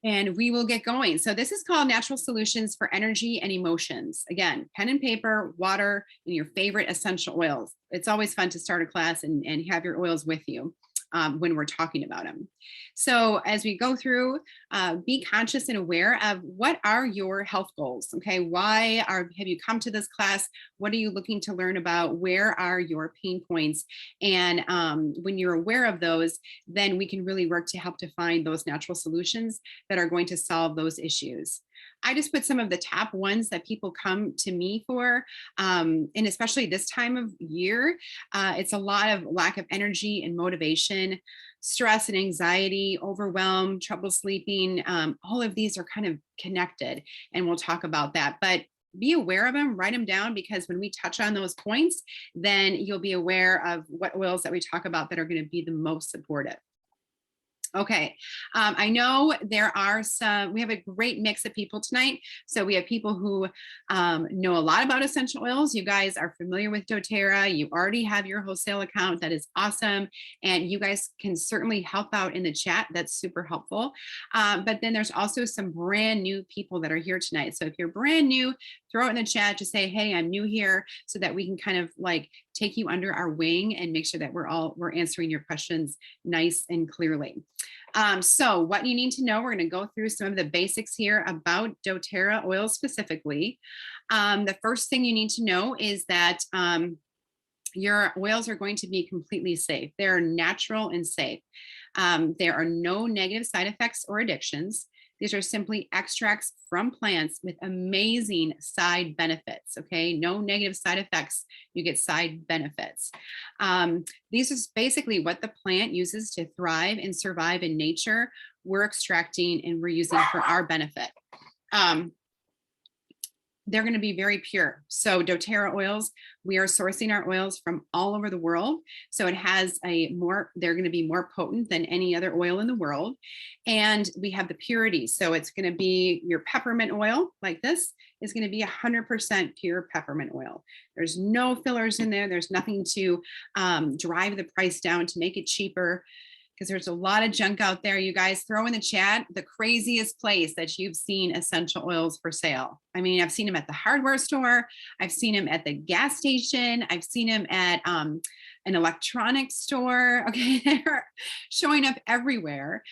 and we will get going. So this is called Natural Solutions for Energy and Emotions. Again, pen and paper, water, and your favorite essential oils. It's always fun to start a class and have your oils with you when we're talking about them. So as we go through, be conscious and aware of what are your health goals, okay? Have you come to this class? What are you looking to learn about? Where are your pain points? And when you're aware of those, then we can really work to help to find those natural solutions that are going to solve those issues. I just put some of the top ones that people come to me for, and especially this time of year, it's a lot of lack of energy and motivation, stress and anxiety, overwhelm, trouble sleeping. All of these are kind of connected, and we'll talk about that. But be aware of them, write them down, because when we touch on those points, then you'll be aware of what oils that we talk about that are going to be the most supportive. Okay, I know we have a great mix of people tonight. So we have people who know a lot about essential oils. You guys are familiar with Doterra. You already have your wholesale account. That is awesome. And you guys can certainly help out in the chat. That's super helpful. But then there's also some brand new people that are here tonight. So if you're brand new, throw it in the chat, just say, hey, I'm new here, so that we can kind of like take you under our wing and make sure that we're answering your questions nice and clearly. So what you need to know, we're going to go through some of the basics here about Doterra oil specifically. The first thing you need to know is that your oils are going to be completely safe. They're natural and safe. There are no negative side effects or addictions. These are simply extracts from plants with amazing side benefits, okay? No negative side effects, you get side benefits. These is basically what the plant uses to thrive and survive in nature. We're extracting and we're using for our benefit. They're going to be very pure. So Doterra oils, we are sourcing our oils from all over the world. So it has they're going to be more potent than any other oil in the world. And we have the purity. So it's going to be your peppermint oil like this is going to be 100% pure peppermint oil. There's no fillers in there. There's nothing to drive the price down to make it cheaper, because there's a lot of junk out there. You guys throw in the chat the craziest place that you've seen essential oils for sale. I mean, I've seen them at the hardware store. I've seen them at the gas station. I've seen them at an electronics store. Okay, they're showing up everywhere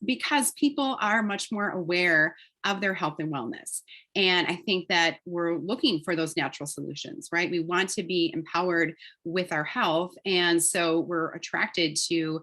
because people are much more aware of their health and wellness. And I think that we're looking for those natural solutions, right? We want to be empowered with our health. And so we're attracted to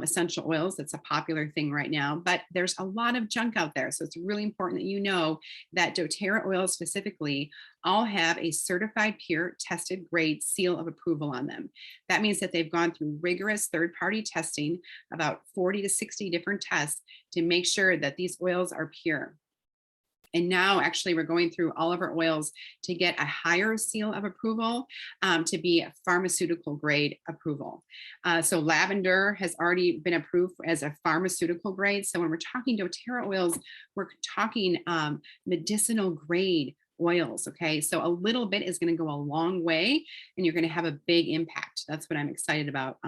essential oils. That's a popular thing right now, but there's a lot of junk out there. So it's really important that you know that Doterra oils specifically all have a certified pure tested grade seal of approval on them. That means that they've gone through rigorous third-party testing, about 40 to 60 different tests, to make sure that these oils are pure. And now actually we're going through all of our oils to get a higher seal of approval to be a pharmaceutical grade approval. So lavender has already been approved as a pharmaceutical grade. So when we're talking Doterra oils, we're talking medicinal grade oils. Okay, so a little bit is going to go a long way, and you're going to have a big impact. That's what I'm excited about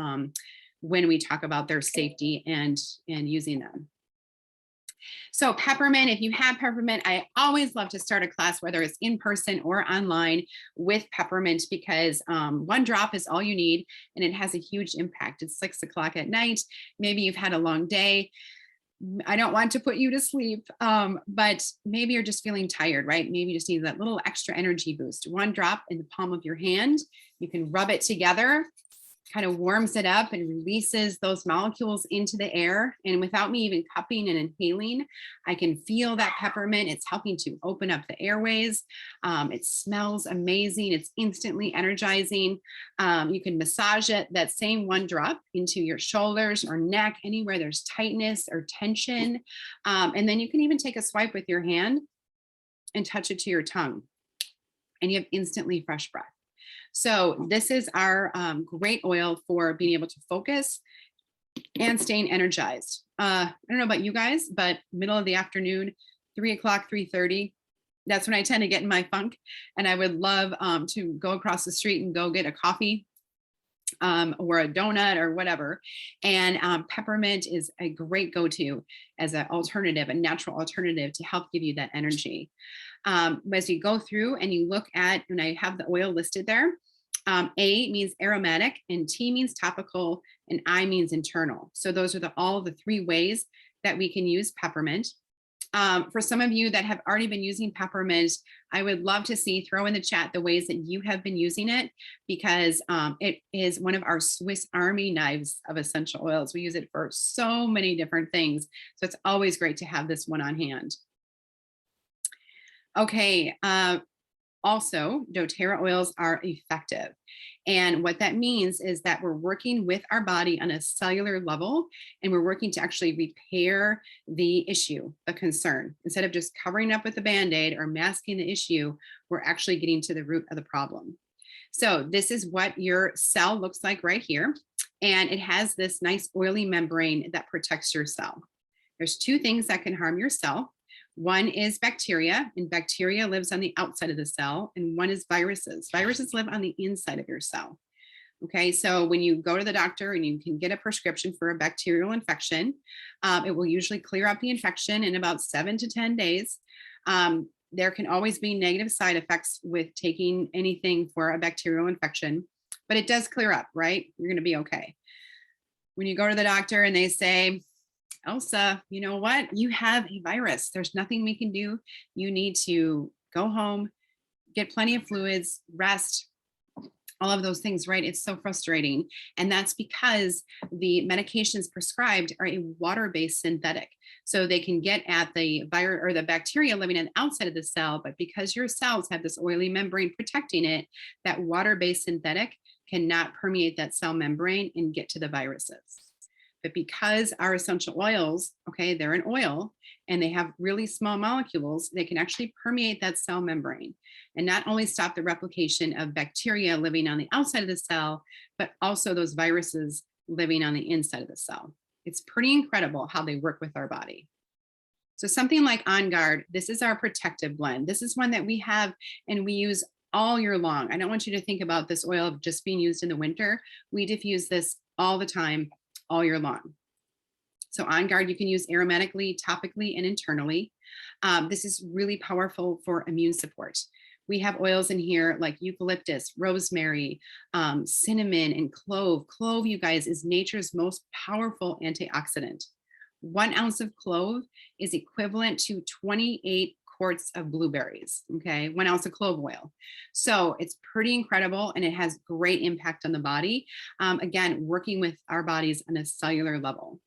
when we talk about their safety and using them. So peppermint, if you have peppermint, I always love to start a class, whether it's in person or online, with peppermint, because one drop is all you need, and it has a huge impact. It's 6 o'clock at night. Maybe you've had a long day. I don't want to put you to sleep, but maybe you're just feeling tired, right? Maybe you just need that little extra energy boost. One drop in the palm of your hand. You can rub it together, kind of warms it up and releases those molecules into the air. And without me even cupping and inhaling, I can feel that peppermint. It's helping to open up the airways. It smells amazing. It's instantly energizing. You can massage it, that same one drop, into your shoulders or neck, anywhere there's tightness or tension. And then you can even take a swipe with your hand and touch it to your tongue, and you have instantly fresh breath. So this is our great oil for being able to focus and staying energized. I don't know about you guys, but middle of the afternoon, 3 o'clock, 3:30, that's when I tend to get in my funk. And I would love to go across the street and go get a coffee or a donut or whatever. And peppermint is a great go-to as an alternative, a natural alternative to help give you that energy. As you go through and you look at, and I have the oil listed there, A means aromatic, and T means topical, and I means internal. So those are all the three ways that we can use peppermint. For some of you that have already been using peppermint, I would love to see, throw in the chat the ways that you have been using it, because it is one of our Swiss Army knives of essential oils. We use it for so many different things. So it's always great to have this one on hand. Okay, also, doTERRA oils are effective. And what that means is that we're working with our body on a cellular level, and we're working to actually repair the issue, the concern. Instead of just covering up with a Band-Aid or masking the issue, we're actually getting to the root of the problem. So this is what your cell looks like right here. And it has this nice oily membrane that protects your cell. There's two things that can harm your cell. One is bacteria, and bacteria lives on the outside of the cell, and one is viruses. Viruses live on the inside of your cell. Okay, so when you go to the doctor and you can get a prescription for a bacterial infection, it will usually clear up the infection in about 7 to 10 days. There can always be negative side effects with taking anything for a bacterial infection, but it does clear up, right? You're going to be okay. When you go to the doctor and they say, Elsa, you know what? You have a virus. There's nothing we can do. You need to go home, get plenty of fluids, rest, all of those things, right? It's so frustrating. And that's because the medications prescribed are a water-based synthetic. So they can get at the virus or the bacteria living on the outside of the cell, but because your cells have this oily membrane protecting it, that water-based synthetic cannot permeate that cell membrane and get to the viruses. But because our essential oils, okay, they're an oil and they have really small molecules, they can actually permeate that cell membrane and not only stop the replication of bacteria living on the outside of the cell, but also those viruses living on the inside of the cell. It's pretty incredible how they work with our body. So something like Onguard, this is our protective blend. This is one that we have and we use all year long. I don't want you to think about this oil just being used in the winter. We diffuse this all the time, all year long. So Onguard, you can use aromatically, topically, and internally. This is really powerful for immune support. We have oils in here like eucalyptus, rosemary, cinnamon, and clove. Clove, you guys, is nature's most powerful antioxidant. 1 ounce of clove is equivalent to 28 quarts of blueberries, okay? 1 ounce of clove oil. So it's pretty incredible and it has great impact on the body. Again, working with our bodies on a cellular level.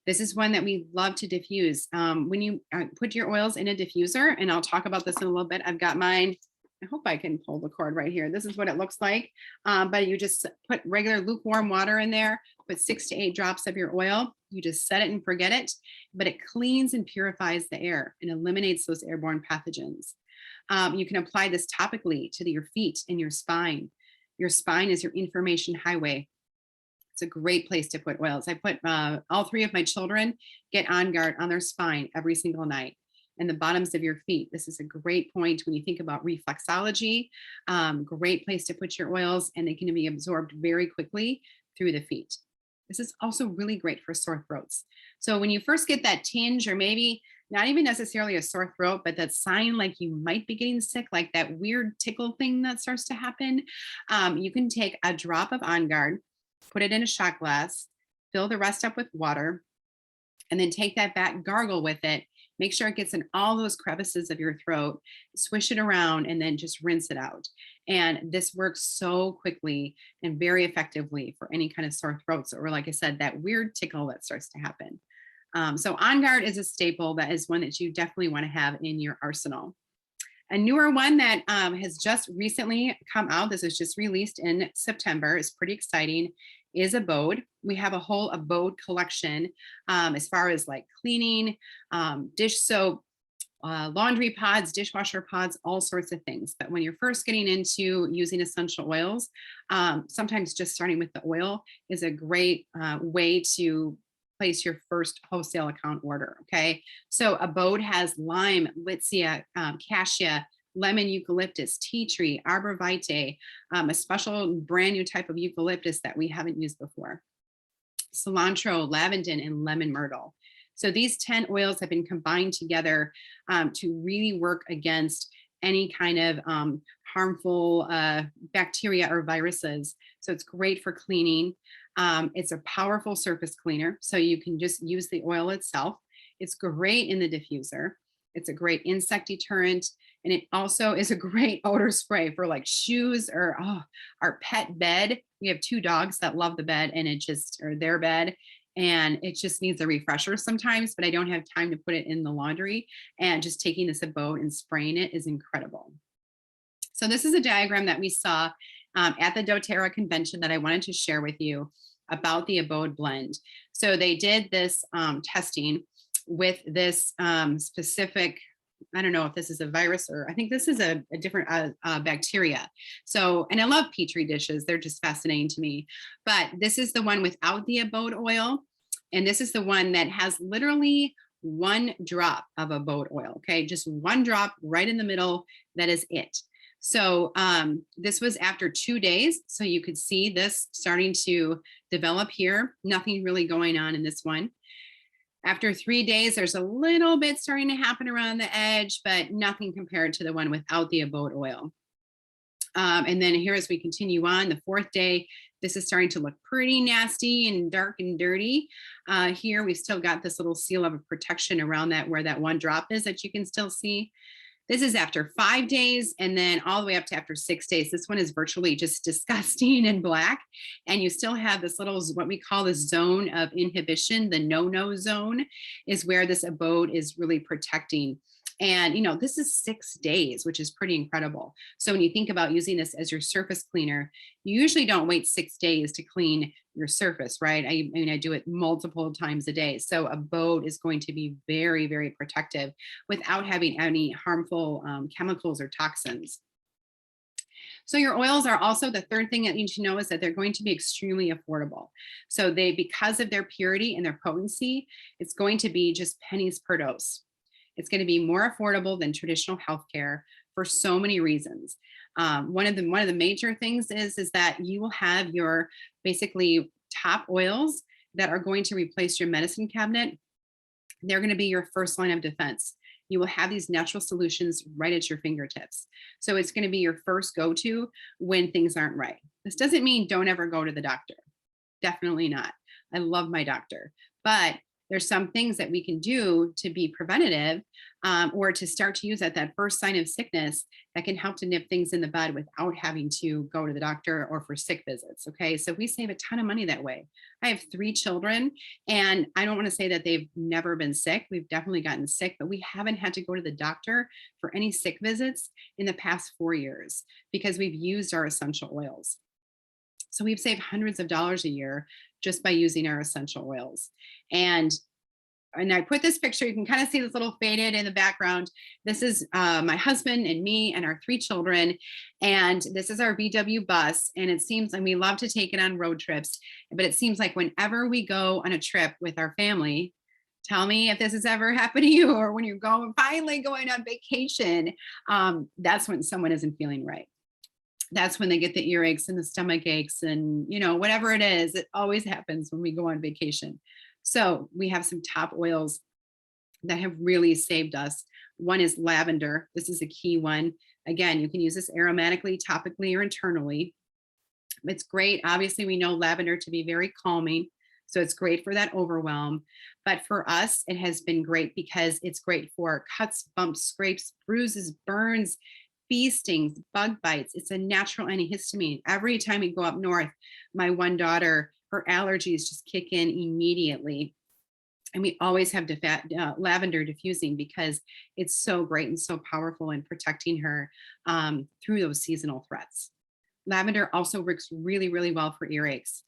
This is one that we love to diffuse. When you put your oils in a diffuser, and I'll talk about this in a little bit, I've got mine. I hope I can pull the cord right here. This is what it looks like. But you just put regular lukewarm water in there, put 6 to 8 drops of your oil. You just set it and forget it, but it cleans and purifies the air and eliminates those airborne pathogens. You can apply this topically to your feet and your spine. Your spine is your information highway. It's a great place to put oils. I put all 3 of my children get Onguard on their spine every single night. And the bottoms of your feet. This is a great point when you think about reflexology. Great place to put your oils, and they can be absorbed very quickly through the feet. This is also really great for sore throats. So when you first get that tinge, or maybe not even necessarily a sore throat, but that sign like you might be getting sick, like that weird tickle thing that starts to happen, you can take a drop of Onguard, put it in a shot glass, fill the rest up with water, and then take that back, gargle with it. Make sure it gets in all those crevices of your throat, swish it around, and then just rinse it out. And this works so quickly and very effectively for any kind of sore throats, or like I said, that weird tickle that starts to happen. So Onguard is a staple. That is one that you definitely want to have in your arsenal. A newer one that has just recently come out, this was just released in September, is pretty exciting, is Abode. We have a whole Abode collection as far as like cleaning, dish soap, laundry pods, dishwasher pods, all sorts of things. But when you're first getting into using essential oils, sometimes just starting with the oil is a great way to place your first wholesale account order, okay? So Abode has lime, litsea, cassia, lemon eucalyptus, tea tree, arborvitae, a special brand new type of eucalyptus that we haven't used before, cilantro, lavender, and lemon myrtle. So these 10 oils have been combined together to really work against any kind of harmful bacteria or viruses. So it's great for cleaning. It's a powerful surface cleaner, so you can just use the oil itself. It's great in the diffuser. It's a great insect deterrent. And it also is a great odor spray for like shoes or our pet bed. We have 2 dogs that love the bed and or their bed. And it just needs a refresher sometimes, but I don't have time to put it in the laundry. And just taking this abode and spraying it is incredible. So this is a diagram that we saw at the Doterra convention that I wanted to share with you about the abode blend. So they did this testing with this specific, I don't know if this is a virus or I think this is a different bacteria. So, and I love Petri dishes. They're just fascinating to me. But this is the one without the abode oil. And this is the one that has literally 1 drop of abode oil. Okay. Just 1 drop right in the middle. That is it. So this was after 2 days. So you could see this starting to develop here. Nothing really going on in this one. After 3 days, there's a little bit starting to happen around the edge, but nothing compared to the one without the abode oil. And then here, as we continue on, the 4th day, this is starting to look pretty nasty and dark and dirty. Here, we've still got this little seal of protection around that where that 1 drop is that you can still see. This is after 5 days, and then all the way up to after 6 days. This one is virtually just disgusting and black. And you still have this little, what we call the zone of inhibition. The no-no zone is where this abode is really protecting. And, this is 6 days, which is pretty incredible. So when you think about using this as your surface cleaner, you usually don't wait 6 days to clean your surface, right? I do it multiple times a day. So abode is going to be very, very protective without having any harmful chemicals or toxins. So your oils are also, the third thing that you need to know is that they're going to be extremely affordable. So because of their purity and their potency, it's going to be just pennies per dose. It's going to be more affordable than traditional healthcare for so many reasons. One of the major things is that you will have your basically top oils that are going to replace your medicine cabinet. They're going to be your first line of defense. You will have these natural solutions right at your fingertips. So it's going to be your first go-to when things aren't right. This doesn't mean don't ever go to the doctor. Definitely not. I love my doctor, but there's some things that we can do to be preventative or to start to use at that first sign of sickness that can help to nip things in the bud without having to go to the doctor or for sick visits. Okay. So we save a ton of money that way. I have 3 children, and I don't want to say that they've never been sick. We've definitely gotten sick, but we haven't had to go to the doctor for any sick visits in the past 4 years because we've used our essential oils. So we've saved hundreds of dollars a year just by using our essential oils. And I put this picture, you can kind of see this little faded in the background. This is my husband and me and our 3 children. And this is our VW bus. And it seems like we love to take it on road trips, but it seems like whenever we go on a trip with our family, tell me if this has ever happened to you, or when you're finally going on vacation, that's when someone isn't feeling right. That's when they get the earaches and the stomach aches and, whatever it is. It always happens when we go on vacation. So we have some top oils that have really saved us. One is lavender. This is a key one. Again, you can use this aromatically, topically, or internally. It's great. Obviously, we know lavender to be very calming. So it's great for that overwhelm. But for us, it has been great because it's great for cuts, bumps, scrapes, bruises, burns, bee stings, bug bites. It's a natural antihistamine. Every time we go up north, my one daughter, her allergies just kick in immediately. And we always have lavender diffusing because it's so great and so powerful in protecting her through those seasonal threats. Lavender also works really, really well for earaches.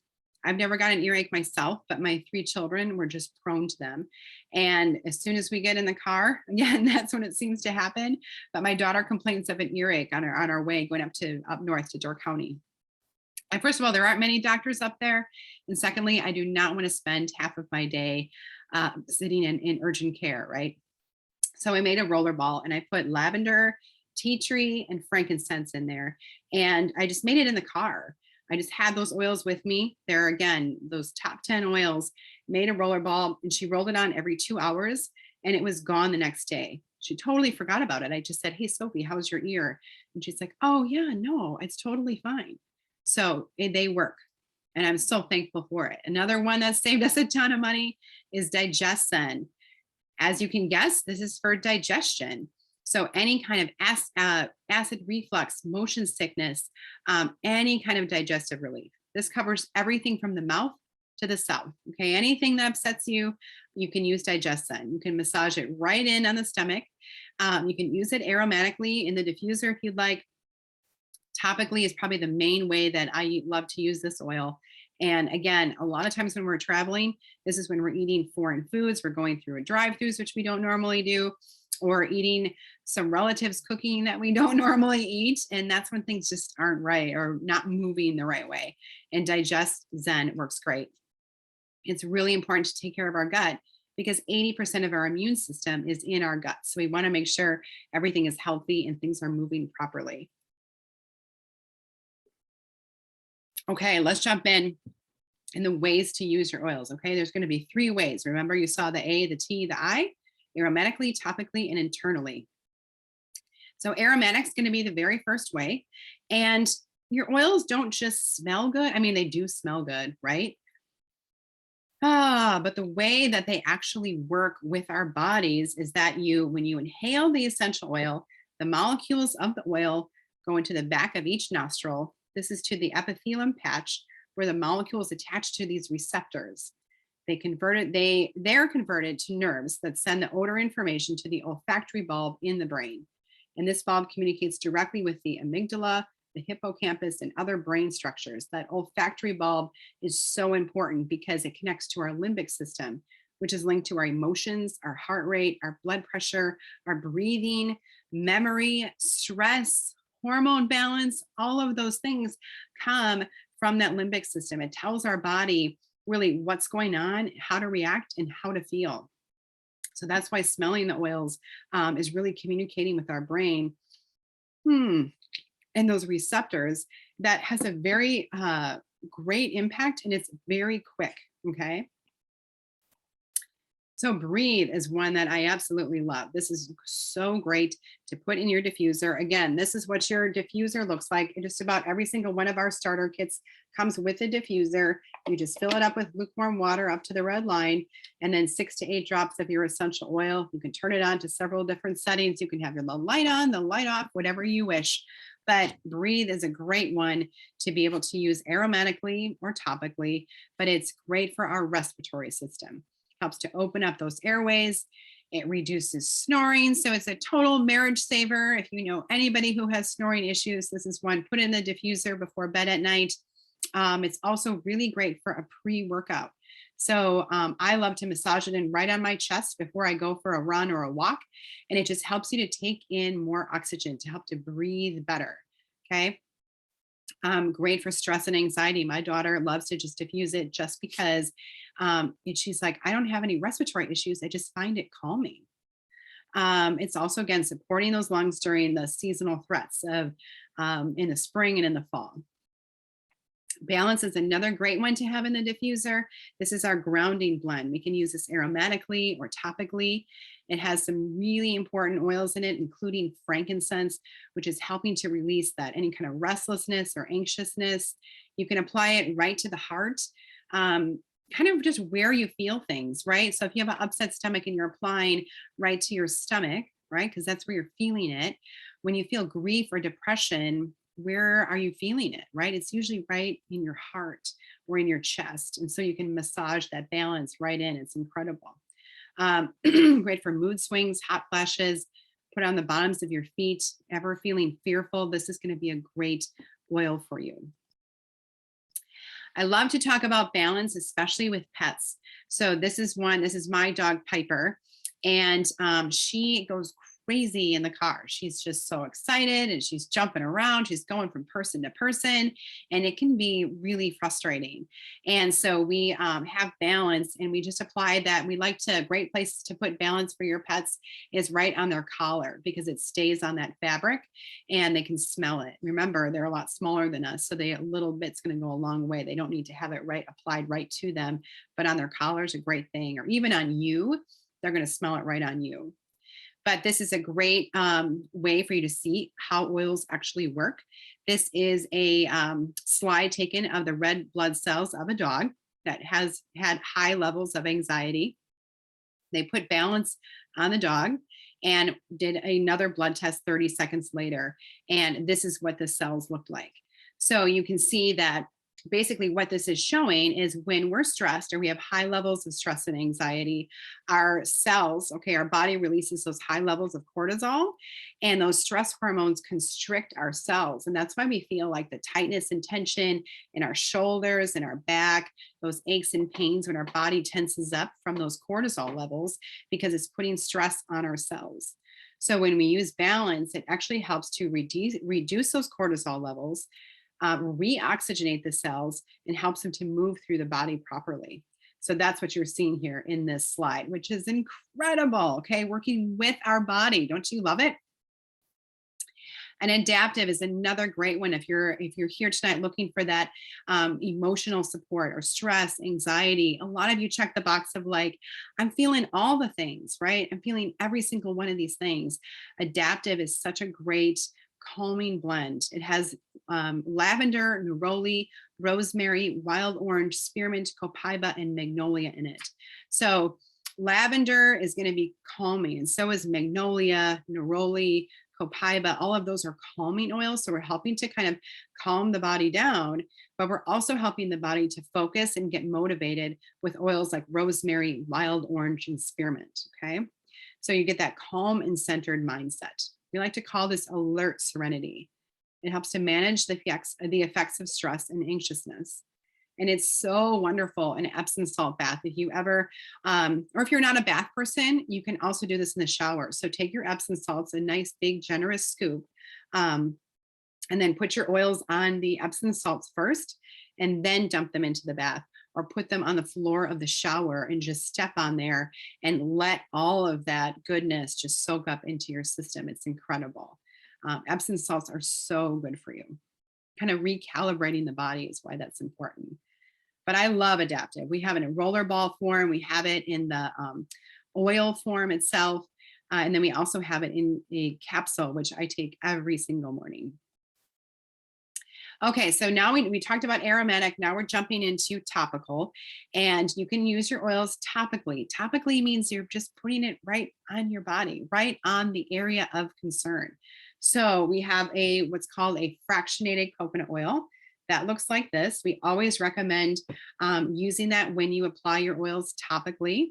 I've never got an earache myself, but my 3 children were just prone to them. And as soon as we get in the car, again, that's when it seems to happen. But my daughter complains of an earache on our way going up north to Door County. And first of all, there aren't many doctors up there. And secondly, I do not want to spend half of my day sitting in urgent care, right? So I made a roller ball and I put lavender tea tree, and frankincense in there. And I just made it in the car. I just had those oils with me. There again, those top 10 oils, made a roller ball, and she rolled it on every 2 hours, and it was gone the next day. She totally forgot about it. I just said, "Hey, Sophie, how's your ear?" And she's like, "Oh, yeah, no, it's totally fine." So they work. And I'm so thankful for it. Another one that saved us a ton of money is Digestion. As you can guess, this is for digestion. So any kind of acid reflux, motion sickness, any kind of digestive relief. This covers everything from the mouth to the south. Okay, anything that upsets you, you can use Digestion. You can massage it right in on the stomach. You can use it aromatically in the diffuser if you'd like. Topically is probably the main way that I love to use this oil. And again, a lot of times when we're traveling, this is when we're eating foreign foods, we're going through a drive-throughs, which we don't normally do, or eating some relatives cooking that we don't normally eat. And that's when things just aren't right or not moving the right way. And Digest Zen works great. It's really important to take care of our gut because 80% of our immune system is in our gut. So we want to make sure everything is healthy and things are moving properly. Okay, let's jump in the ways to use your oils. Okay, there's going to be 3 ways. Remember, you saw the A, the T, the I, aromatically, topically, and internally. So aromatic is going to be the very first way. And your oils don't just smell good. I mean, they do smell good, right? But the way that they actually work with our bodies is that when you inhale the essential oil, the molecules of the oil go into the back of each nostril. This is to the epithelium patch where the molecules attach to these receptors. They're converted to nerves that send the odor information to the olfactory bulb in the brain. And this bulb communicates directly with the amygdala, the hippocampus, and other brain structures. That olfactory bulb is so important because it connects to our limbic system, which is linked to our emotions, our heart rate, our blood pressure, our breathing, memory, stress, hormone balance. All of those things come from that limbic system. It tells our body really what's going on, how to react, and how to feel. So that's why smelling the oils is really communicating with our brain. And those receptors, that has a very great impact, and it's very quick. Okay. So Breathe is one that I absolutely love. This is so great to put in your diffuser. Again, this is what your diffuser looks like. Just about every single one of our starter kits comes with a diffuser. You just fill it up with lukewarm water up to the red line, and then 6 to 8 drops of your essential oil. You can turn it on to several different settings. You can have your light on, the light off, whatever you wish. But Breathe is a great one to be able to use aromatically or topically, but it's great for our respiratory system. Helps to open up those airways. It reduces snoring. So it's a total marriage saver. If you know anybody who has snoring issues, this is one. Put in the diffuser before bed at night. It's also really great for a pre-workout. So I love to massage it in right on my chest before I go for a run or a walk. And it just helps you to take in more oxygen to help to breathe better. Okay. Great for stress and anxiety. My daughter loves to just diffuse it just because she's like, I don't have any respiratory issues. I just find it calming. It's also, again, supporting those lungs during the seasonal threats of in the spring and in the fall. Balance is another great one to have in the diffuser. This is our grounding blend. We can use this aromatically or topically. It has some really important oils in it, including frankincense, which is helping to release that any kind of restlessness or anxiousness. You can apply it right to the heart, kind of just where you feel things, right? So if you have an upset stomach and you're applying right to your stomach, right? Because that's where you're feeling it. When you feel grief or depression, where are you feeling it, right? It's usually right in your heart or in your chest. And so you can massage that balance right in. It's incredible. Great for mood swings, hot flashes, put on the bottoms of your feet, ever feeling fearful. This is going to be a great oil for you. I love to talk about balance, especially with pets. So this is my dog Piper, and she goes crazy in the car. She's just so excited and she's jumping around. She's going from person to person, and it can be really frustrating. And so we have balance, and we just apply that. We like to, great place to put balance for your pets is right on their collar, because it stays on that fabric and they can smell it. Remember, they're a lot smaller than us, so a little bit's going to go a long way. They don't need to have it right applied right to them, but on their collar is a great thing, or even on you, they're going to smell it right on you. But this is a great way for you to see how oils actually work. This is a slide taken of the red blood cells of a dog that has had high levels of anxiety. They put balance on the dog and did another blood test 30 seconds later. And this is what the cells looked like. So you can see that basically what this is showing is when we're stressed or we have high levels of stress and anxiety, our cells, okay, our body releases those high levels of cortisol, and those stress hormones constrict our cells. And that's why we feel like the tightness and tension in our shoulders and our back, those aches and pains when our body tenses up from those cortisol levels, because it's putting stress on our cells. So when we use balance, it actually helps to reduce those cortisol levels, reoxygenate the cells, and helps them to move through the body properly. So that's what you're seeing here in this slide, which is incredible. Okay, working with our body. Don't you love it? And adaptive is another great one. If you're here tonight looking for that emotional support or stress, anxiety, a lot of you check the box of like, I'm feeling all the things, right? I'm feeling every single one of these things. Adaptive is such a great calming blend. It has lavender, neroli, rosemary, wild orange, spearmint, copaiba, and magnolia in it. So lavender is going to be calming, and so is magnolia, neroli, copaiba. All of those are calming oils. So we're helping to kind of calm the body down, but we're also helping the body to focus and get motivated with oils like rosemary, wild orange, and spearmint. Okay. So you get that calm and centered mindset. We like to call this alert serenity. It helps to manage the effects of stress and anxiousness. And it's so wonderful in an Epsom salt bath. If you ever, or if you're not a bath person, you can also do this in the shower. So take your Epsom salts, a nice big generous scoop, and then put your oils on the Epsom salts first, and then dump them into the bath, or put them on the floor of the shower and just step on there and let all of that goodness just soak up into your system. It's incredible. Epsom salts are so good for you. Kind of recalibrating the body is why that's important. But I love adaptive. We have it in roller ball form. We have it in the oil form itself. And then we also have it in a capsule, which I take every single morning. Okay, so now we talked about aromatic. Now we're jumping into topical, and you can use your oils topically. Topically means you're just putting it right on your body, right on the area of concern. So we have what's called a fractionated coconut oil that looks like this. We always recommend using that when you apply your oils topically,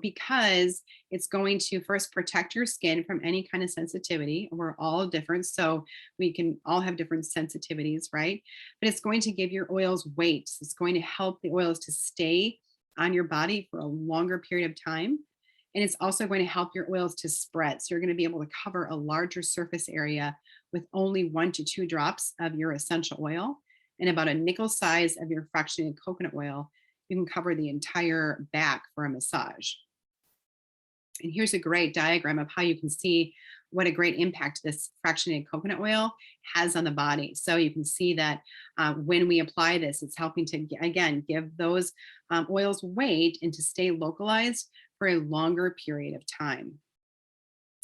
because it's going to first protect your skin from any kind of sensitivity. We're all different, so we can all have different sensitivities, right? But it's going to give your oils weight. It's going to help the oils to stay on your body for a longer period of time. And it's also going to help your oils to spread. So you're going to be able to cover a larger surface area with only 1 to 2 drops of your essential oil, and about a nickel size of your fractionated coconut oil. You can cover the entire back for a massage. And here's a great diagram of how you can see what a great impact this fractionated coconut oil has on the body. So you can see that when we apply this, it's helping to, again, give those oils weight and to stay localized for a longer period of time.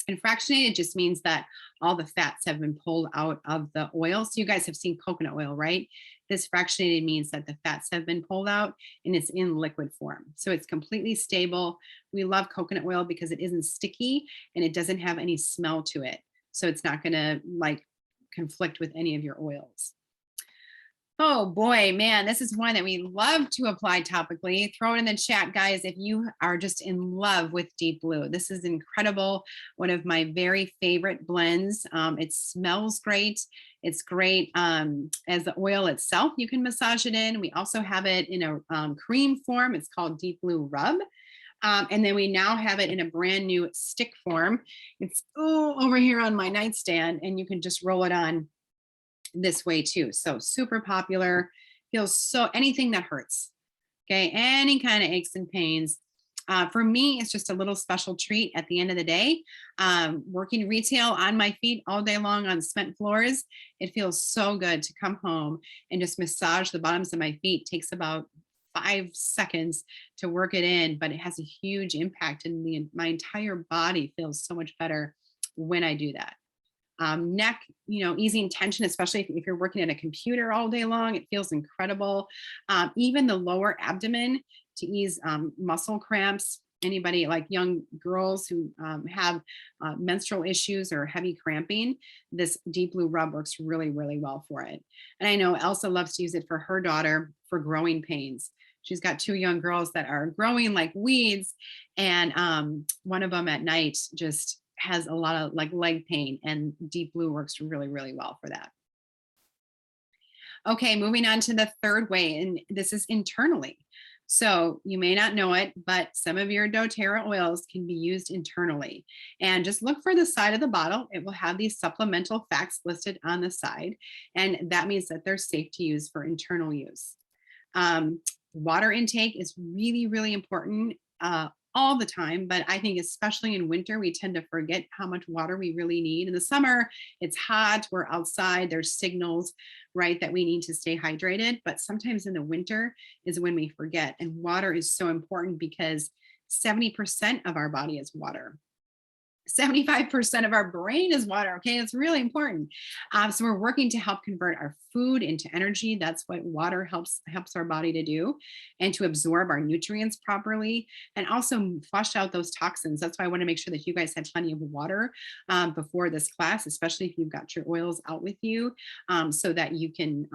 And fractionated just means that all the fats have been pulled out of the oil. So you guys have seen coconut oil, right? This fractionated means that the fats have been pulled out and it's in liquid form. So it's completely stable. We love coconut oil because it isn't sticky and it doesn't have any smell to it. So it's not going to like conflict with any of your oils. Oh boy, man, this is one that we love to apply topically. Throw it in the chat, guys, if you are just in love with Deep Blue. This is incredible. One of my very favorite blends. It smells great. It's great as the oil itself. You can massage it in. We also have it in a cream form. It's called Deep Blue Rub. And then we now have it in a brand new stick form. It's over here on my nightstand, and you can just roll it on this way too. So super popular. Feels so, anything that hurts. Okay, any kind of aches and pains. For me, it's just a little special treat at the end of the day. Working retail on my feet all day long on cement floors, it feels so good to come home and just massage the bottoms of my feet. Takes about 5 seconds to work it in, but it has a huge impact, and my entire body feels so much better when I do that. Neck, easing tension, especially if you're working at a computer all day long, it feels incredible. Even the lower abdomen to ease muscle cramps. Anybody like young girls who have menstrual issues or heavy cramping, this deep blue rub works really, really well for it. And I know Elsa loves to use it for her daughter for growing pains. She's got 2 young girls that are growing like weeds, and one of them at night just has a lot of like leg pain, and deep blue works really, really well for that. Okay, moving on to the third way, and this is internally. So you may not know it, but some of your doTERRA oils can be used internally. And just look for the side of the bottle. It will have these supplemental facts listed on the side. And that means that they're safe to use for internal use. Water intake is really, really important all the time, but I think especially in winter, we tend to forget how much water we really need. In the summer, it's hot, we're outside, there's signals, right, that we need to stay hydrated. But sometimes in the winter is when we forget. And water is so important because 70% of our body is water. 75% of our brain is water. Okay, it's really important. So we're working to help convert our food into energy. That's what water helps our body to do, and to absorb our nutrients properly, and also flush out those toxins. That's why I want to make sure that you guys have plenty of water before this class, especially if you've got your oils out with you, so that you can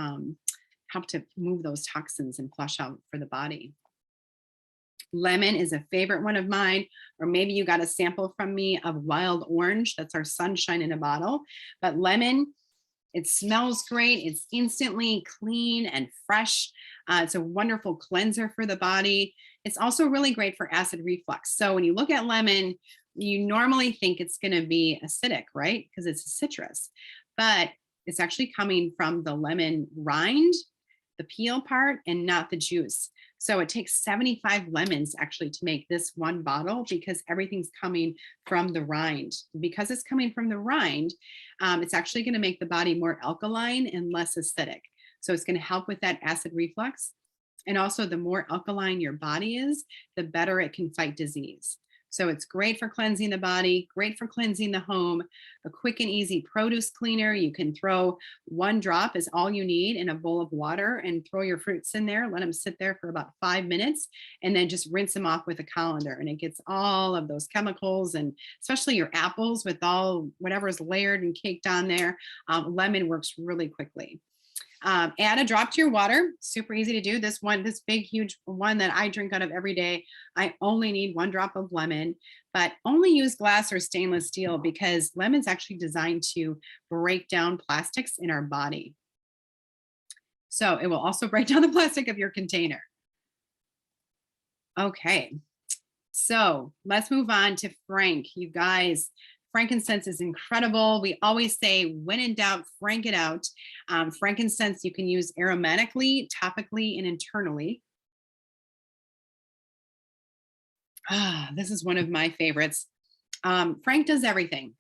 help to move those toxins and flush out for the body. Lemon is a favorite one of mine, or maybe you got a sample from me of wild orange. That's our sunshine in a bottle. But lemon, it smells great. It's instantly clean and fresh. It's a wonderful cleanser for the body. It's also really great for acid reflux. So when you look at lemon, you normally think it's going to be acidic, right? Because it's a citrus, but it's actually coming from the lemon rind, the peel part, and not the juice. So it takes 75 lemons actually to make this one bottle, because everything's coming from the rind. Because it's coming from the rind, it's actually going to make the body more alkaline and less acidic. So it's going to help with that acid reflux. And also, the more alkaline your body is, the better it can fight disease. So it's great for cleansing the body, great for cleansing the home, a quick and easy produce cleaner. You can throw 1 drop is all you need in a bowl of water, and throw your fruits in there, let them sit there for about 5 minutes, and then just rinse them off with a colander. And it gets all of those chemicals, and especially your apples with all whatever is layered and caked on there. Lemon works really quickly. Add a drop to your water. Super easy to do. This big, huge one that I drink out of every day, I only need 1 drop of lemon, but only use glass or stainless steel, because lemon's actually designed to break down plastics in our body. So it will also break down the plastic of your container. Okay, so let's move on to Frank. You guys, frankincense is incredible. We always say, when in doubt, frank it out. Frankincense you can use aromatically, topically, and internally. This is one of my favorites. Frank does everything.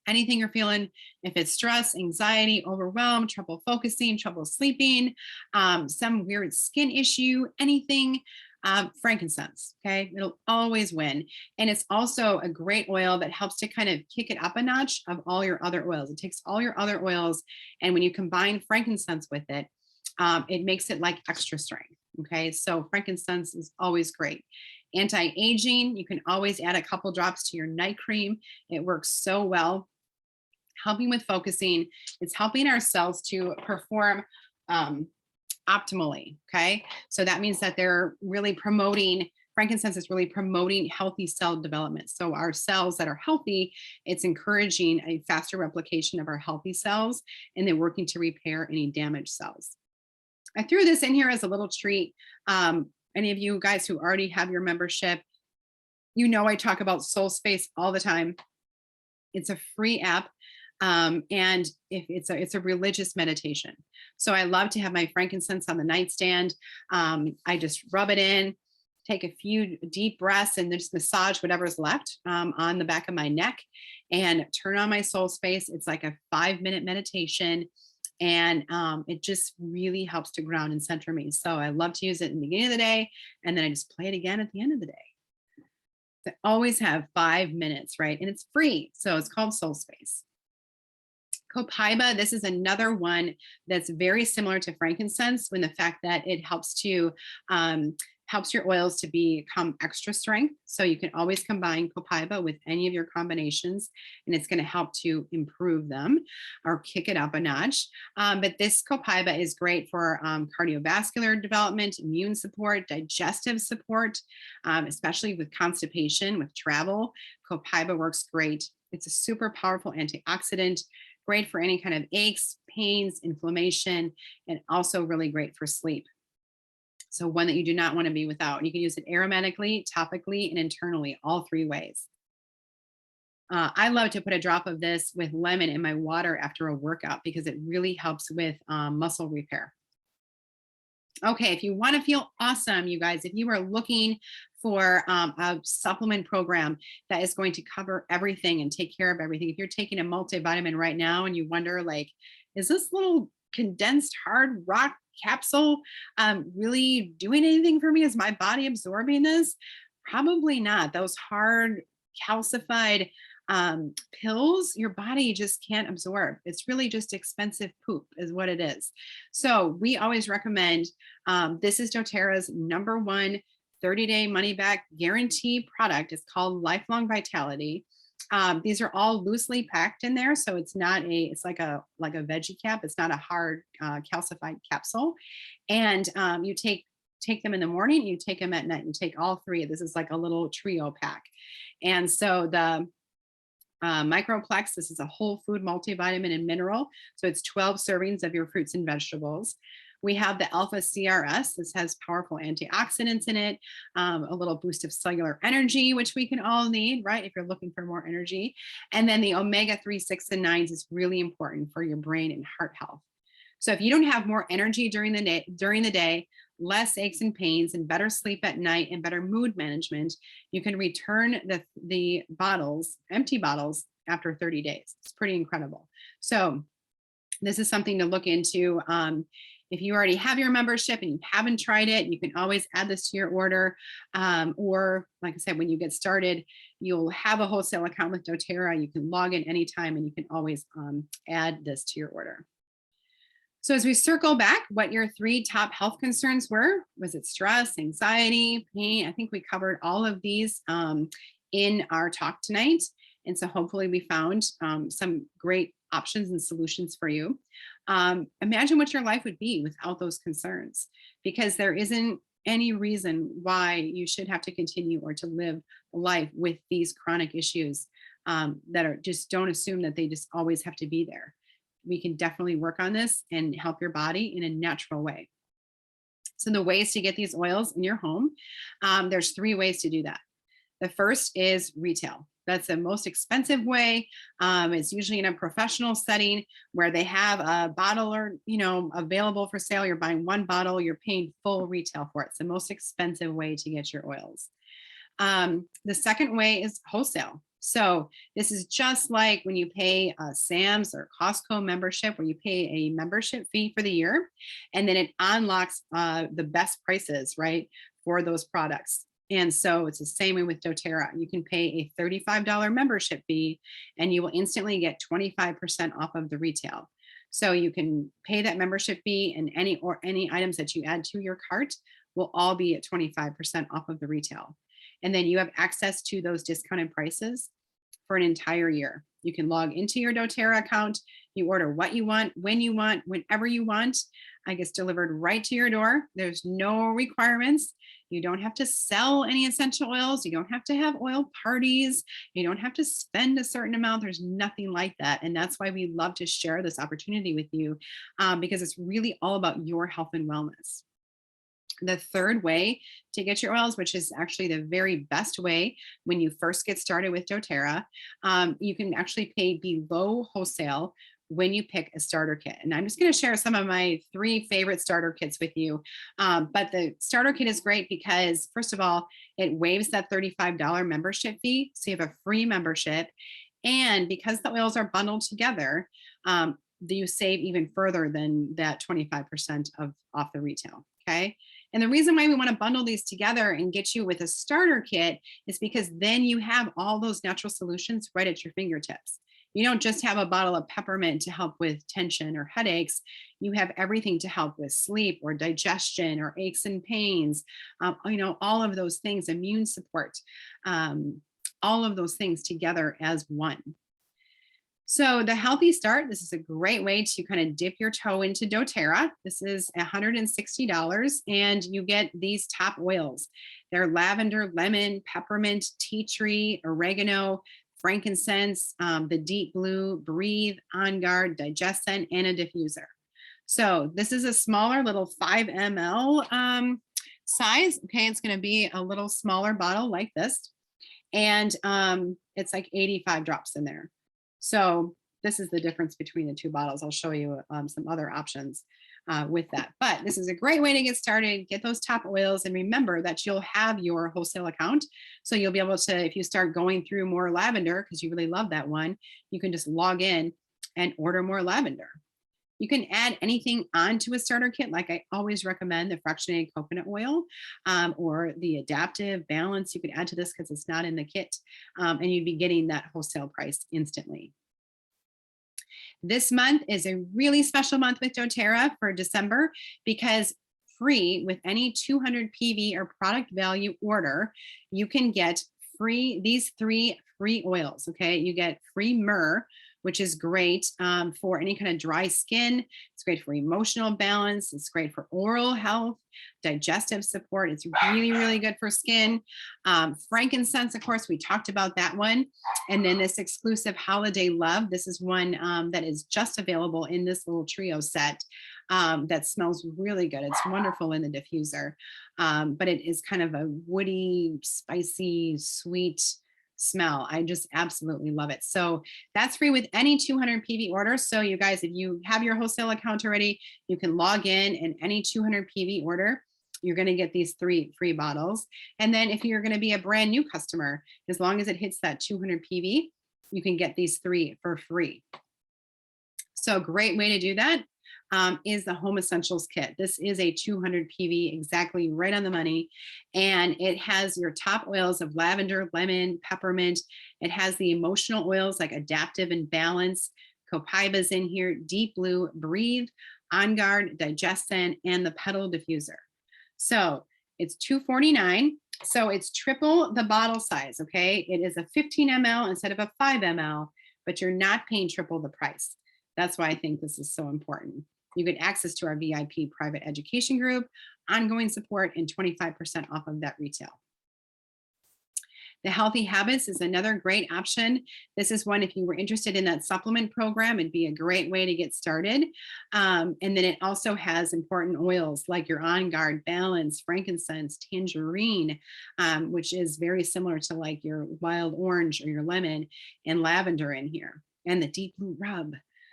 Anything you're feeling, if it's stress, anxiety, overwhelm, trouble focusing, trouble sleeping, some weird skin issue, anything, frankincense, okay? It'll always win. And it's also a great oil that helps to kind of kick it up a notch of all your other oils. It takes all your other oils, and when you combine frankincense with it, it makes it like extra strength, okay? So frankincense is always great. Anti-aging, you can always add a couple drops to your night cream. It works so well. Helping with focusing, it's helping our cells to perform optimally, okay? So that means that frankincense is really promoting healthy cell development. So our cells that are healthy, it's encouraging a faster replication of our healthy cells, and then working to repair any damaged cells. I threw this in here as a little treat. Any of you guys who already have your membership, You know, I talk about Soul Space all the time. It's a free app. And if it's a religious meditation. So I love to have my frankincense on the nightstand. I just rub it in, take a few deep breaths, and just massage whatever's left on the back of my neck, and turn on my soul space. It's like a 5-minute meditation. And it just really helps to ground and center me. So I love to use it in the beginning of the day, and then I just play it again at the end of the day. I always have 5 minutes, right? And it's free. So it's called Soul Space. Copaiba, this is another one that's very similar to frankincense in the fact that it helps your oils to become extra strength. So you can always combine Copaiba with any of your combinations, and it's going to help to improve them or kick it up a notch. But this Copaiba is great for cardiovascular development, immune support, digestive support, especially with constipation, with travel. Copaiba works great. It's a super powerful antioxidant, great for any kind of aches, pains, inflammation, and also really great for sleep. So one that you do not want to be without. You can use it aromatically, topically, and internally, all 3 ways. I love to put a drop of this with lemon in my water after a workout because it really helps with muscle repair. Okay, if you want to feel awesome, you guys, if you are looking for a supplement program that is going to cover everything and take care of everything, if you're taking a multivitamin right now and you wonder, like, is this little condensed hard rock capsule really doing anything for me? Is my body absorbing this? Probably not. Those hard calcified pills, your body just can't absorb. It's really just expensive poop is what it is. So we always recommend, this is doTERRA's #1 30-day money back guarantee product. It's called Lifelong Vitality. These are all loosely packed in there. So it's not it's like a veggie cap. It's not a hard calcified capsule. And you take them in the morning, you take them at night, you take all 3. This is like a little trio pack. And so the Microplex, this is a whole food multivitamin and mineral. So it's 12 servings of your fruits and vegetables. We have the Alpha CRS. This has powerful antioxidants in it, a little boost of cellular energy, which we can all need, right? If you're looking for more energy. And then the omega 3, 6, and 9s is really important for your brain and heart health. So if you don't have more energy during the day, less aches and pains, and better sleep at night, and better mood management, you can return the bottles, empty bottles, after 30 days. It's pretty incredible. So this is something to look into. If you already have your membership and you haven't tried it, you can always add this to your order. Or like I said, when you get started, you'll have a wholesale account with doTERRA. You can log in anytime and you can always add this to your order. So as we circle back, what your 3 top health concerns were, was it stress, anxiety, pain? I think we covered all of these in our talk tonight. And so hopefully we found some great options and solutions for you. Imagine what your life would be without those concerns, because there isn't any reason why you should have to continue or to live life with these chronic issues that are just, don't assume that they just always have to be there. We can definitely work on this and help your body in a natural way. So the ways to get these oils in your home, there's 3 ways to do that. The first is retail. That's the most expensive way. It's usually in a professional setting where they have a bottle or, available for sale. You're buying 1 bottle, you're paying full retail for it. It's the most expensive way to get your oils. The second way is wholesale. So this is just like when you pay a Sam's or Costco membership, where you pay a membership fee for the year, and then it unlocks the best prices, right, for those products. And so it's the same way with doTERRA. You can pay a $35 membership fee and you will instantly get 25% off of the retail. So you can pay that membership fee, and any items that you add to your cart will all be at 25% off of the retail. And then you have access to those discounted prices for an entire year. You can log into your doTERRA account. You order what you want, when you want, whenever you want. It gets delivered right to your door. There's no requirements. You don't have to sell any essential oils. You don't have to have oil parties. You don't have to spend a certain amount. There's nothing like that. And that's why we love to share this opportunity with you, because it's really all about your health and wellness. The third way to get your oils, which is actually the very best way when you first get started with doTERRA, you can actually pay below wholesale when you pick a starter kit. And I'm just going to share some of my 3 favorite starter kits with you. But the starter kit is great because, first of all, it waives that $35 membership fee. So you have a free membership. And because the oils are bundled together, you save even further than that 25% off the retail. Okay. And the reason why we want to bundle these together and get you with a starter kit is because then you have all those natural solutions right at your fingertips. You don't just have a bottle of peppermint to help with tension or headaches. You have everything to help with sleep or digestion or aches and pains, all of those things, immune support, all of those things together as one. So the Healthy Start, this is a great way to kind of dip your toe into doTERRA. This is $160 and you get these top oils. They're lavender, lemon, peppermint, tea tree, oregano, frankincense, the deep blue, breathe, Onguard, digescent, and a diffuser. So this is a smaller little 5 ml size. Okay, it's going to be a little smaller bottle like this. And it's like 85 drops in there. So this is the difference between the 2 bottles. I'll show you some other options with that. But this is a great way to get started, get those top oils, and remember that you'll have your wholesale account. So you'll be able to, if you start going through more lavender, because you really love that one, you can just log in and order more lavender. You can add anything onto a starter kit. Like I always recommend the fractionated coconut oil or the adaptive balance. You can add to this because it's not in the kit and you'd be getting that wholesale price instantly. This month is a really special month with doTERRA for December because free with any 200 PV or product value order, you can get these 3 free oils. Okay, you get free myrrh, which is great for any kind of dry skin. It's great for emotional balance. It's great for oral health, digestive support. It's really, really good for skin. Frankincense, of course, we talked about that one. And then this exclusive Holiday Love. This is one that is just available in this little trio set that smells really good. It's wonderful in the diffuser, but it is kind of a woody, spicy, sweet smell. I just absolutely love it. So that's free with any 200 PV order. So you guys, if you have your wholesale account already, you can log in and any 200 PV order, you're going to get these 3 free bottles. And then if you're going to be a brand new customer, as long as it hits that 200 PV, you can get these 3 for free. So great way to do that is the Home Essentials Kit. This is a 200 PV, exactly right on the money. And it has your top oils of lavender, lemon, peppermint. It has the emotional oils like Adaptive and Balance. Copaiba's in here, Deep Blue, Breathe, Onguard, Digescent, and the Petal Diffuser. So it's $249. So it's triple the bottle size, okay? It is a 15 ml instead of a 5 ml, but you're not paying triple the price. That's why I think this is so important. You get access to our VIP private education group, ongoing support, and 25% off of that retail. The Healthy Habits is another great option. This is one, if you were interested in that supplement program, it'd be a great way to get started. And then it also has important oils like your Onguard, Balance, Frankincense, Tangerine, which is very similar to like your wild orange or your lemon, and lavender in here, and the Deep Blue Rub.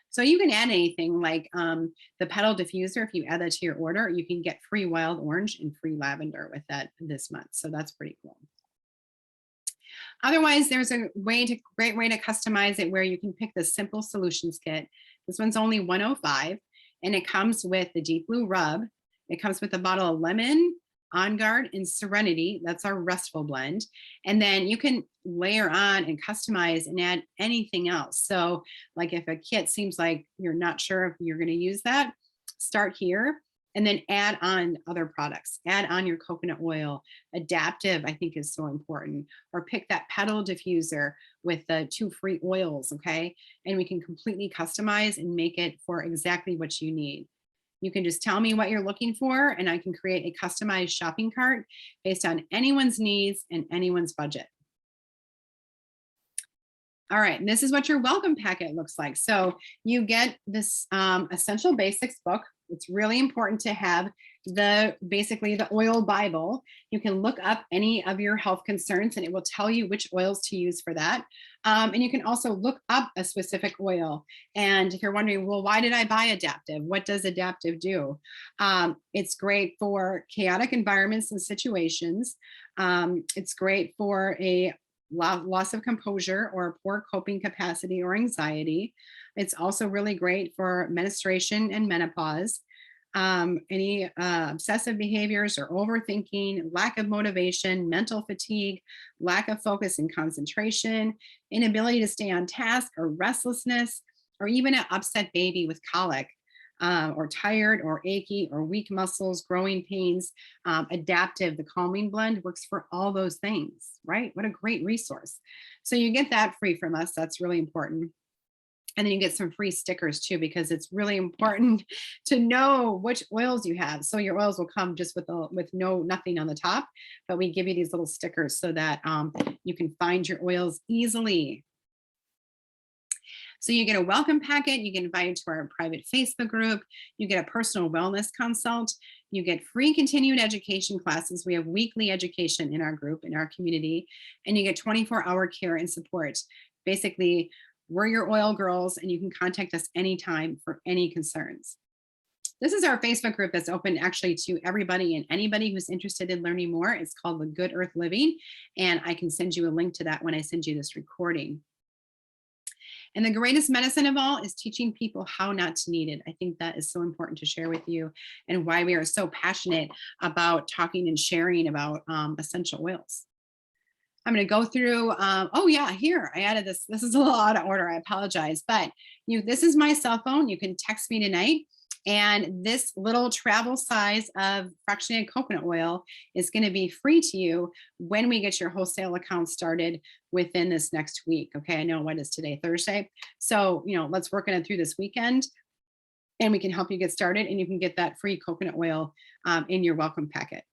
So you can add anything like the Petal Diffuser. If you add that to your order, you can get free wild orange and free lavender with that this month. So that's pretty cool. Otherwise, there's a great way to customize it where you can pick the Simple Solutions Kit. This one's only $105, and it comes with the Deep Blue Rub. It comes with a bottle of lemon, Onguard, and Serenity. That's our restful blend. And then you can layer on and customize and add anything else. So like if a kit seems like you're not sure if you're going to use that, start here and then add on other products. Add on your coconut oil. Adaptive, I think, is so important. Or pick that Petal Diffuser with the 2 free oils, okay? And we can completely customize and make it for exactly what you need. You can just tell me what you're looking for, and I can create a customized shopping cart based on anyone's needs and anyone's budget. All right, and this is what your welcome packet looks like. So you get this Essential Basics book It's really important to have basically the oil Bible. You can look up any of your health concerns and it will tell you which oils to use for that. And you can also look up a specific oil. And if you're wondering, well, why did I buy Adaptive? What does Adaptive do? It's great for chaotic environments and situations. It's great for a loss of composure or poor coping capacity or anxiety. It's also really great for menstruation and menopause. Any obsessive behaviors or overthinking, lack of motivation, mental fatigue, lack of focus and concentration, inability to stay on task or restlessness, or even an upset baby with colic, or tired or achy or weak muscles, growing pains. Adaptive, the calming blend, works for all those things, right? What a great resource. So you get that free from us. That's really important. And then you get some free stickers too, because it's really important to know which oils you have. So your oils will come just with nothing on the top, but we give you these little stickers so that you can find your oils easily. So you get a welcome packet, you get invited to our private Facebook group, you get a personal wellness consult, you get free continued education classes. We have weekly education in our group, in our community, and you get 24-hour care and support. Basically, we're your oil girls and you can contact us anytime for any concerns. This is our Facebook group that's open actually to everybody and anybody who's interested in learning more. It's called The Good Earth Living, and I can send you a link to that when I send you this recording. And the greatest medicine of all is teaching people how not to need it. I think that is so important to share with you and why we are so passionate about talking and sharing about essential oils. I'm going to go through, oh yeah, here, I added this. This is a little out of order. I apologize, but this is my cell phone. You can text me tonight. And this little travel size of fractionated coconut oil is going to be free to you when we get your wholesale account started within this next week. Okay, I know what is today, Thursday. So, let's work on it through this weekend and we can help you get started and you can get that free coconut oil in your welcome packet.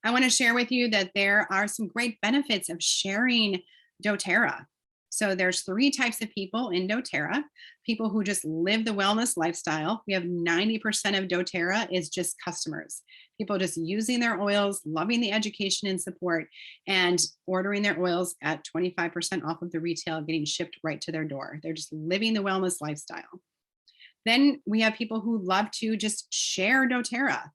I want to share with you that there are some great benefits of sharing doTERRA. So there's 3 types of people in doTERRA: people who just live the wellness lifestyle. We have 90% of doTERRA is just customers, people just using their oils, loving the education and support, and ordering their oils at 25% off of the retail, getting shipped right to their door. They're just living the wellness lifestyle. Then we have people who love to just share doTERRA.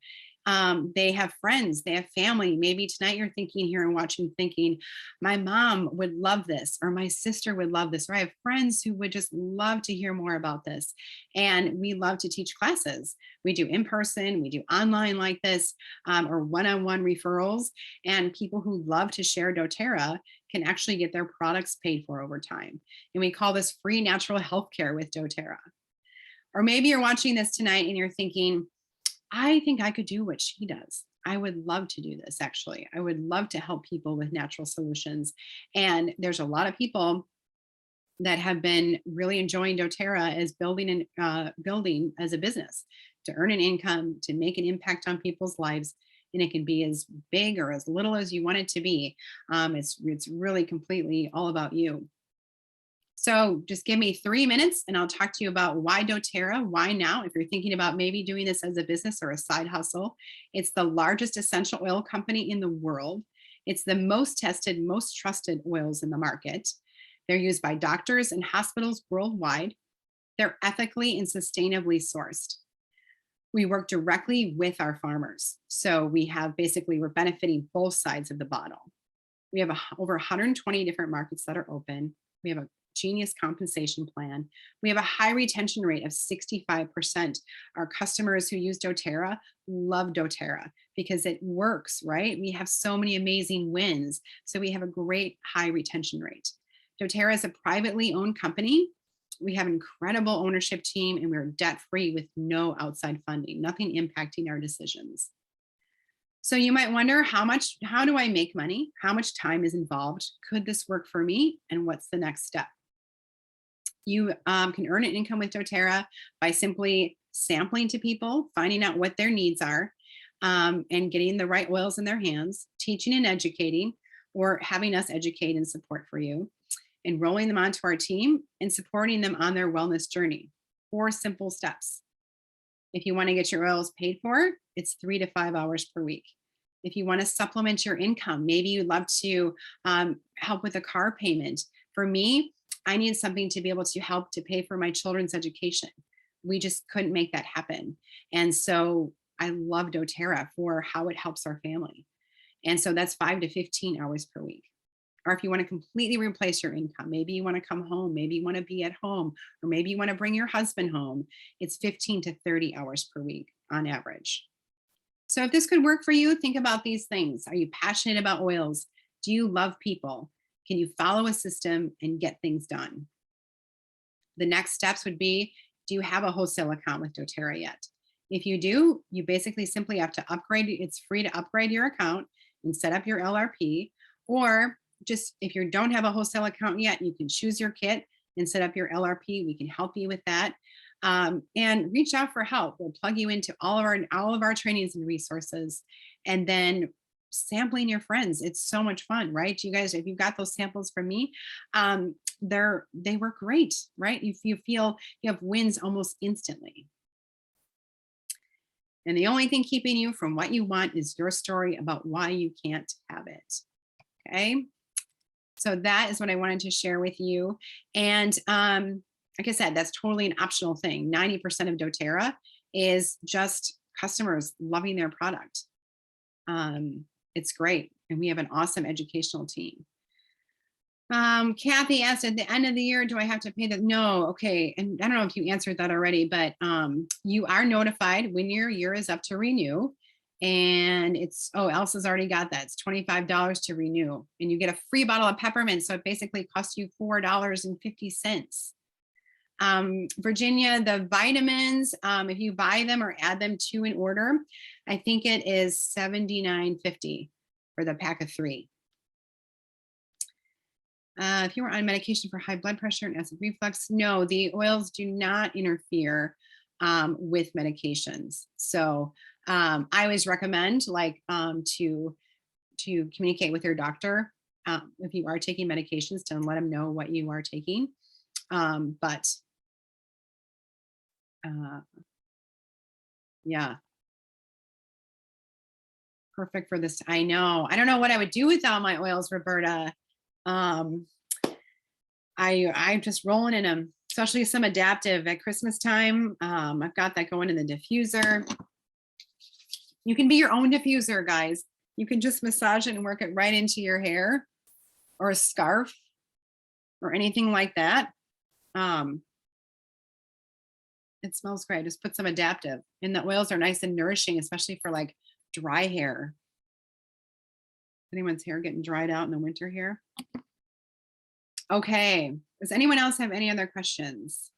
They have friends, they have family. Maybe tonight you're thinking here and watching, thinking, my mom would love this, or my sister would love this, or I have friends who would just love to hear more about this. And we love to teach classes. We do in person, we do online like this, or one-on-one referrals. And people who love to share doTERRA can actually get their products paid for over time. And we call this free natural healthcare with doTERRA. Or maybe you're watching this tonight and you're thinking, I think I could do what she does. I would love to do this, actually. I would love to help people with natural solutions. And there's a lot of people that have been really enjoying doTERRA as building as a business, to earn an income, to make an impact on people's lives. And it can be as big or as little as you want it to be. It's really completely all about you. So just give me 3 minutes and I'll talk to you about why doTERRA, why now, if you're thinking about maybe doing this as a business or a side hustle. It's the largest essential oil company in the world. It's the most tested, most trusted oils in the market. They're used by doctors and hospitals worldwide. They're ethically and sustainably sourced. We work directly with our farmers. So we're benefiting both sides of the bottle. We have over 120 different markets that are open. We have a genius compensation plan. We have a high retention rate of 65%. Our customers who use doTERRA love doTERRA because it works, right? We have so many amazing wins. So we have a great high retention rate. doTERRA is a privately owned company. We have an incredible ownership team and we're debt-free with no outside funding, nothing impacting our decisions. So you might wonder, how do I make money? How much time is involved? Could this work for me? And what's the next step? You can earn an income with doTERRA by simply sampling to people, finding out what their needs are, and getting the right oils in their hands, teaching and educating, or having us educate and support for you, enrolling them onto our team, and supporting them on their wellness journey. 4 simple steps. If you want to get your oils paid for, it's 3 to 5 hours per week. If you want to supplement your income, maybe you'd love to help with a car payment. For me, I need something to be able to help to pay for my children's education. We just couldn't make that happen. And so I love Doterra for how it helps our family. And so that's 5 to 15 hours per week. Or if you want to completely replace your income, maybe you want to come home, maybe you want to be at home, or maybe you want to bring your husband home, it's 15 to 30 hours per week on average. So if this could work for you, think about these things. Are you passionate about oils? Do you love people? Can you follow a system and get things done? The next steps would be, do you have a wholesale account with Doterra yet? If you do, you basically simply have to upgrade. It's free to upgrade your account and set up your LRP. Or just if you don't have a wholesale account yet, you can choose your kit and set up your LRP. We can help you with that. And reach out for help. We'll plug you into all of our trainings and resources. And then sampling your friends. It's so much fun, right? You guys, if you've got those samples from me, they work great, right? You feel you have wins almost instantly. And the only thing keeping you from what you want is your story about why you can't have it. Okay. So that is what I wanted to share with you. And like I said, that's totally an optional thing. 90% of Doterra is just customers loving their product. It's great. And we have an awesome educational team. Kathy asked, at the end of the year, do I have to pay the? No. Okay. And I don't know if you answered that already, but you are notified when your year is up to renew. And it's, oh, Elsa's already got that. It's $25 to renew. And you get a free bottle of peppermint. So it basically costs you $4.50. Virginia, the vitamins, if you buy them or add them to an order, I think it is $79.50 for the pack of 3. If you were on medication for high blood pressure and acid reflux, no, the oils do not interfere with medications. So I always recommend to communicate with your doctor if you are taking medications, to let them know what you are taking. Yeah. Perfect for this. I know. I don't know what I would do without my oils, Roberta. I'm just rolling in them, especially some adaptive at Christmas time. I've got that going in the diffuser. You can be your own diffuser, guys. You can just massage it and work it right into your hair or a scarf or anything like that. It smells great. Just put some adaptive, and the oils are nice and nourishing, especially for like dry hair. Anyone's hair getting dried out in the winter here? Okay. Does anyone else have any other questions?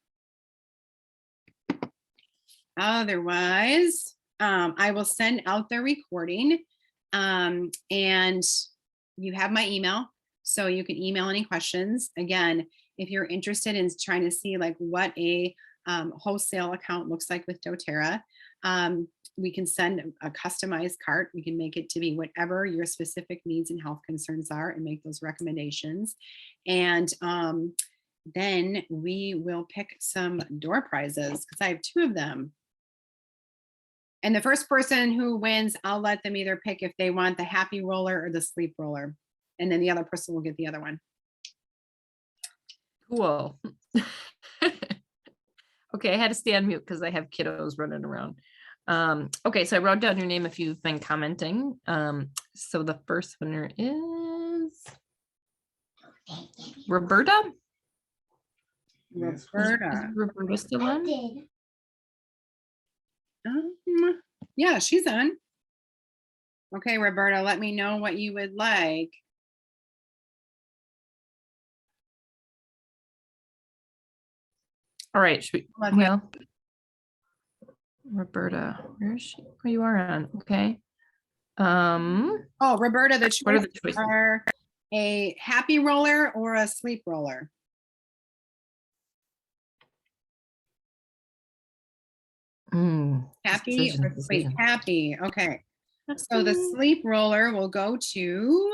Otherwise, I will send out the recording, and you have my email, so you can email any questions. Again, if you're interested in trying to see like what a wholesale account looks like with Doterra, we can send a customized cart. We can make it to be whatever your specific needs and health concerns are and make those recommendations. And then we will pick some door prizes, because I have 2 of them. And the first person who wins, I'll let them either pick if they want the happy roller or the sleep roller. And then the other person will get the other one. Cool. Okay, I had to stay on mute because I have kiddos running around. Okay, so I wrote down your name if you've been commenting. So the first winner is Roberta. Roberta. Is Roberta still on? Yeah, she's on. Okay, Roberta, let me know what you would like. All right. Well, Roberta, where is she? Oh, you are on. Okay. Oh, Roberta, the What are the choices choices? are a happy roller or a sleep roller. Happy or sleep? Happy. Okay. So the sleep roller will go to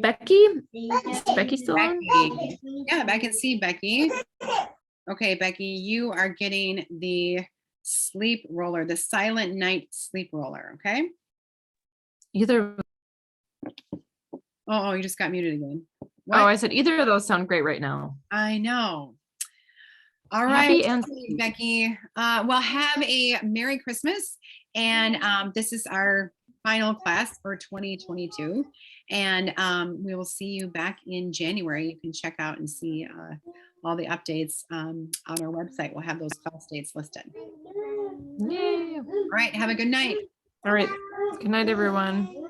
Becky. Is Becky still on? Becky. Yeah, I can see Becky. Okay, Becky, you are getting the sleep roller, the Silent Night sleep roller. Okay. Either. Oh, you just got muted again. What? Oh, I said either of those sound great right now. I know. All Happy right, and Becky. Well, have a Merry Christmas. And this is our final class for 2022. And we will see you back in January. You can check out and see all the updates on our website. We'll have those class dates listed. Yay. All right, have a good night. All right. Good night, everyone.